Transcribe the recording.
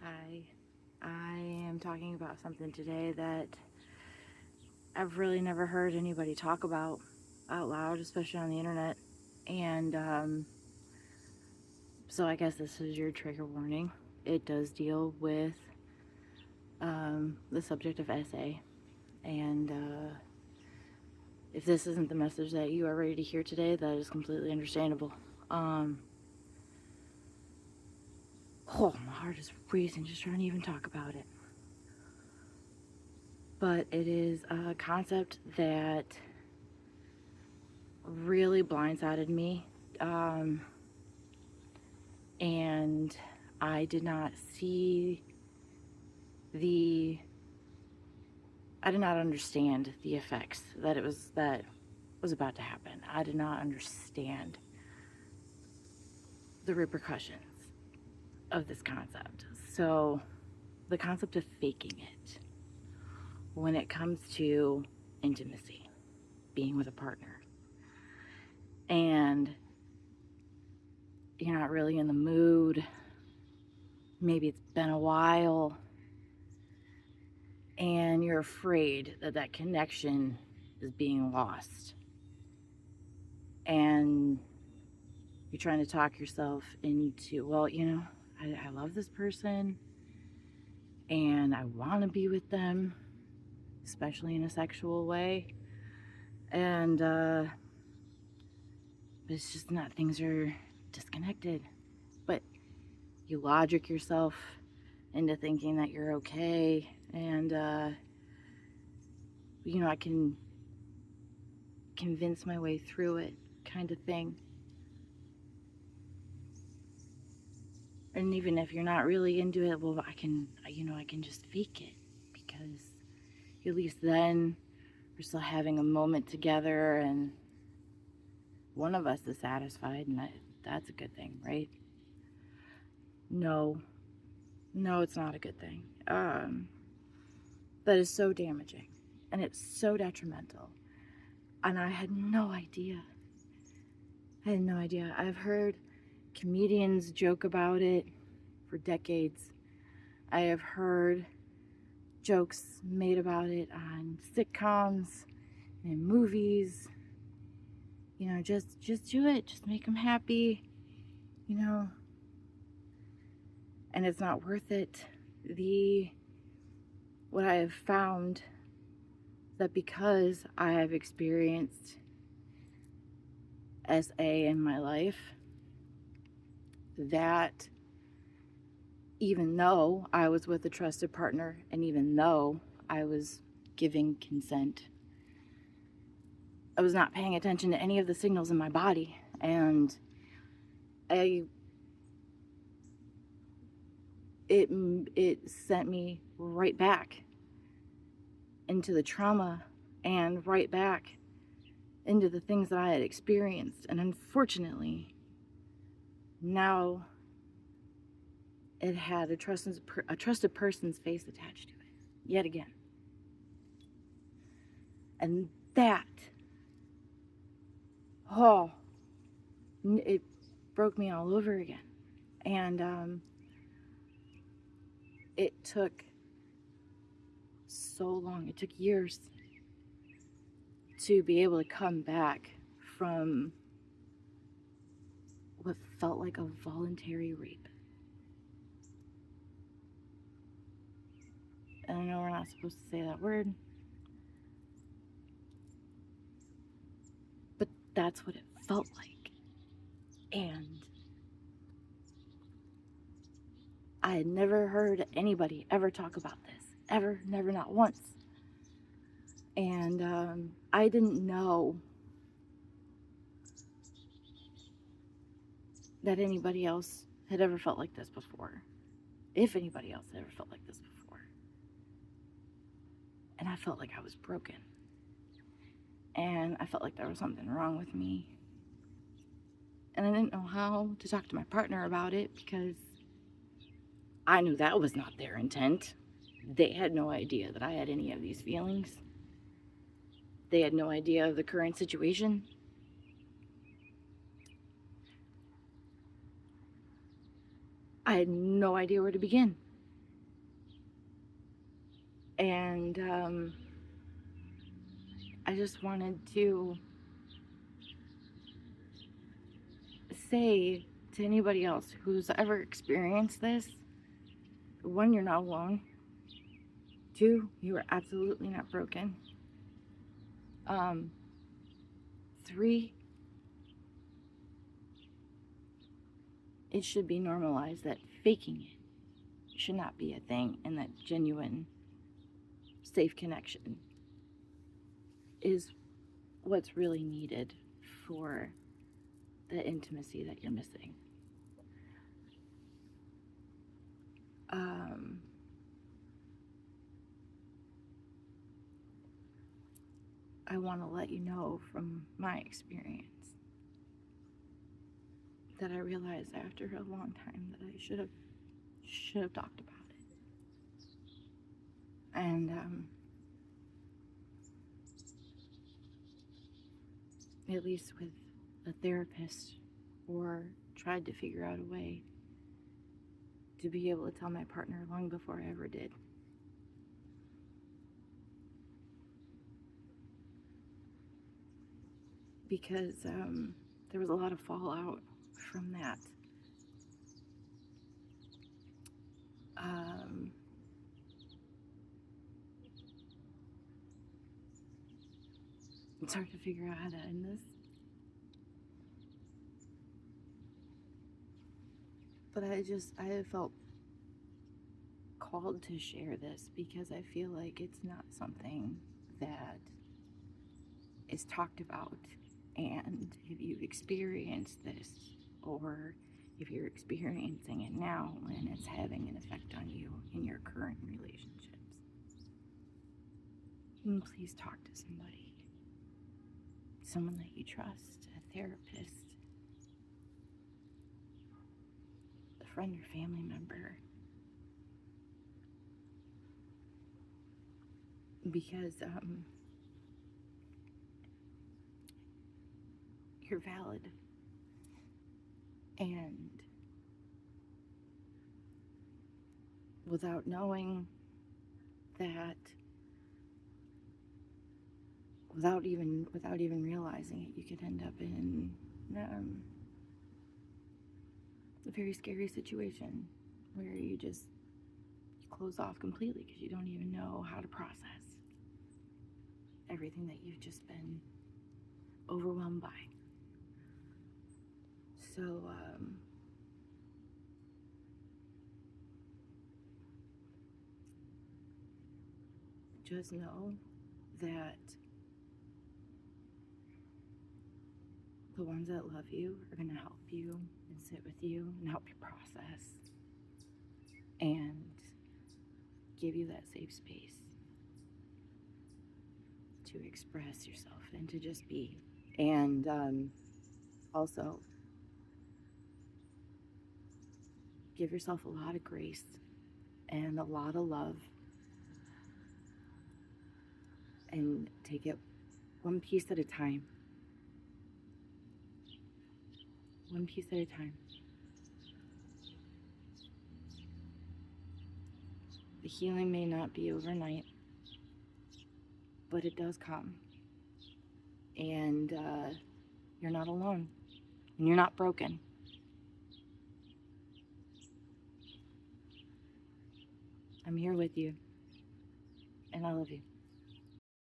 Hi, I am talking about something today that I've really never heard anybody talk about out loud, especially on the internet. And so I guess this is your trigger warning. It does deal with the subject of SA. And if this isn't the message that you are ready to hear today, that is completely understandable. My heart is racing just trying to even talk about it. But it is a concept that really blindsided me. And I did not see I did not understand the effects that was about to happen. I did not understand the repercussions of this concept. So, the concept of faking it when it comes to intimacy, being with a partner, and you're not really in the mood. Maybe it's been a while, and you're afraid that that connection is being lost. And you're trying to talk yourself into, well, I love this person and I want to be with them, especially in a sexual way. And it's just not, things are disconnected. But you logic yourself into thinking that you're okay. And, I can convince my way through it, kind of thing. And even if you're not really into it, well, I can just fake it, because at least then we're still having a moment together and one of us is satisfied, and that's a good thing, right? No, it's not a good thing. That is so damaging and it's so detrimental. And I had no idea. I've heard comedians joke about it for decades. I have heard jokes made about it on sitcoms and movies. Just do it. Just make them happy. And it's not worth it. What I have found that because I have experienced SA in my life, that even though I was with a trusted partner and even though I was giving consent, I was not paying attention to any of the signals in my body, and it sent me right back into the trauma and right back into the things that I had experienced. And unfortunately, now it had a trusted person's face attached to it yet again. And that, it broke me all over again. And it took so long, it took years to be able to come back from what felt like a voluntary rape. And I know we're not supposed to say that word, but that's what it felt like. And I had never heard anybody ever talk about this. Ever, never, not once. And I didn't know that anybody else had ever felt like this before. If anybody else had ever felt like this before. And I felt like I was broken. And I felt like there was something wrong with me. And I didn't know how to talk to my partner about it, because I knew that was not their intent. They had no idea that I had any of these feelings. They had no idea of the current situation. I had no idea where to begin. And I just wanted to say to anybody else who's ever experienced this, one, you're not alone. Two, you are absolutely not broken. Three, it should be normalized that faking it should not be a thing, and that genuine, safe connection is what's really needed for the intimacy that you're missing. I want to let you know from my experience that I realized after a long time that I should have talked about it. And at least with a therapist, or tried to figure out a way to be able to tell my partner long before I ever did. Because there was a lot of fallout from that. It's hard to figure out how to end this. But I have felt called to share this because I feel like it's not something that is talked about. And if you've experienced this, or if you're experiencing it now and it's having an effect on you in your current relationships, please talk to somebody. Someone that you trust, a therapist, a friend or family member. Because you're valid. And without knowing that, without even realizing it, you could end up in a very scary situation where you close off completely because you don't even know how to process everything that you've just been overwhelmed by. So just know that the ones that love you are going to help you and sit with you and help you process and give you that safe space to express yourself and to just be. And also give yourself a lot of grace and a lot of love, and take it one piece at a time. One piece at a time. The healing may not be overnight, but it does come. And you're not alone. And you're not broken. I'm here with you. And I love you.